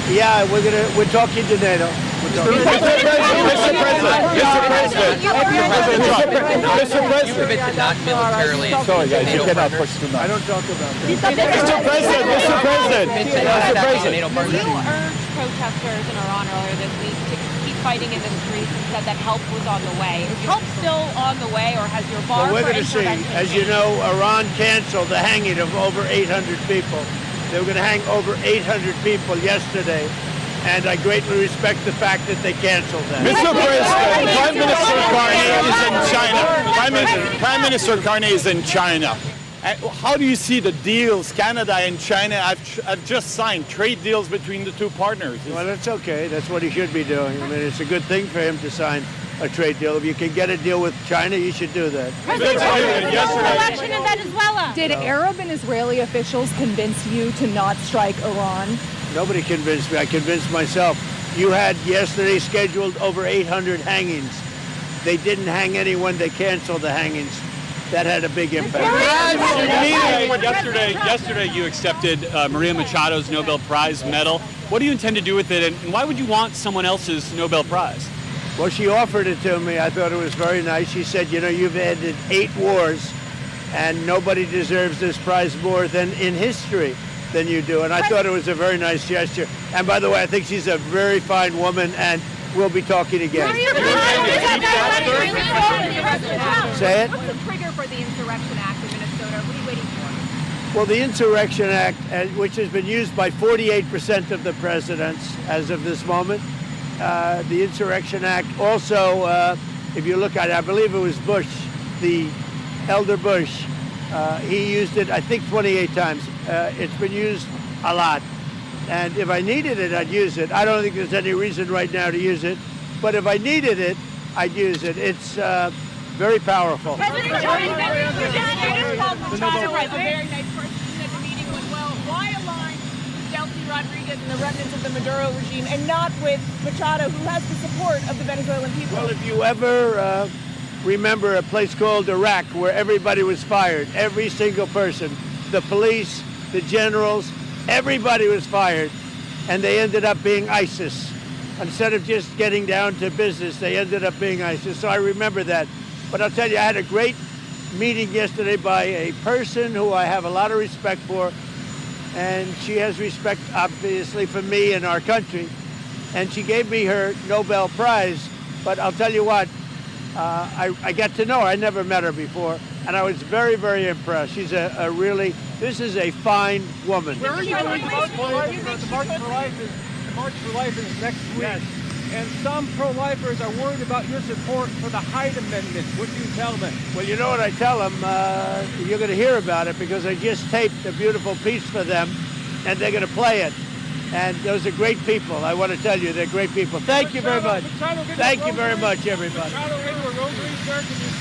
Yeah, we're talking to NATO. Mr. President, You commit to not militarily. sorry guys, you cannot push too much. I don't talk about that. Mr. President, Mr. President, Mr. President. You urged protesters in Iran earlier this week to keep fighting in the streets and said that help was on the way. Is help still on the way, or has your bar Well, we're for going to see. intervention As you know, Iran canceled the hanging of over 800 people. They were going to hang over 800 people yesterday, and I greatly respect the fact that they canceled that. Mr. President, Prime Minister Carney is in China. Prime Minister Carney is in China. How do you see the deals Canada and China have just signed, trade deals between the two partners? Well, that's okay. That's what he should be doing. I mean, it's a good thing for him to sign a trade deal. If you can get a deal with China, you should do that. election in Venezuela. Did Arab and Israeli officials convince you to not strike Iran? Nobody convinced me. I convinced myself. You had yesterday scheduled over 800 hangings. They didn't hang anyone. They canceled the hangings. That had a big impact. Yesterday you accepted Maria Machado's Nobel Prize medal. What do you intend to do with it, and why would you want someone else's Nobel Prize? Well, she offered it to me. I thought it was very nice. She said, you know, you've ended 8 wars, and nobody deserves this prize more than in history than you do. And I thought it was a very nice gesture. And by the way, I think she's a very fine woman, and we'll be talking again. Say it? What's the trigger for the Insurrection Act in Minnesota? What are you waiting for? Well, the Insurrection Act, which has been used by 48% of the presidents as of this moment, the Insurrection Act also, if you look at it, I believe it was Bush, the elder Bush, he used it, I think, 28 times. It's been used a lot. And if I needed it, I'd use it. I don't think there's any reason right now to use it. But if I needed it, I'd use it. It's very powerful. President Trump, you just called Machado a very nice person. You said the meeting went well. Why align with Delcy Rodriguez and the remnants of the Maduro regime and not with Machado, who has the support of the Venezuelan people? Well, if you ever remember a place called Iraq where everybody was fired, every single person, the police, the generals, everybody was fired, and they ended up being ISIS. Instead of just getting down to business, they ended up being ISIS. So I remember that. But I'll tell you, I had a great meeting yesterday by a person who I have a lot of respect for, and she has respect, obviously, for me and our country. And she gave me her Nobel Prize. But I'll tell you what, I got to know her. I never met her before, and I was very, very impressed. She's a really, this is a fine woman. Where are you going to vote for? The March for Life is next week. Yes. And some pro-lifers are worried about your support for the Hyde Amendment. What do you tell them? Well, you know what I tell them? You're going to hear about it because I just taped a beautiful piece for them, and they're going to play it. And those are great people. I want to tell you, they're great people. Thank you very much. Thank you very much, everybody. Try to ring a rosary, sir. Can you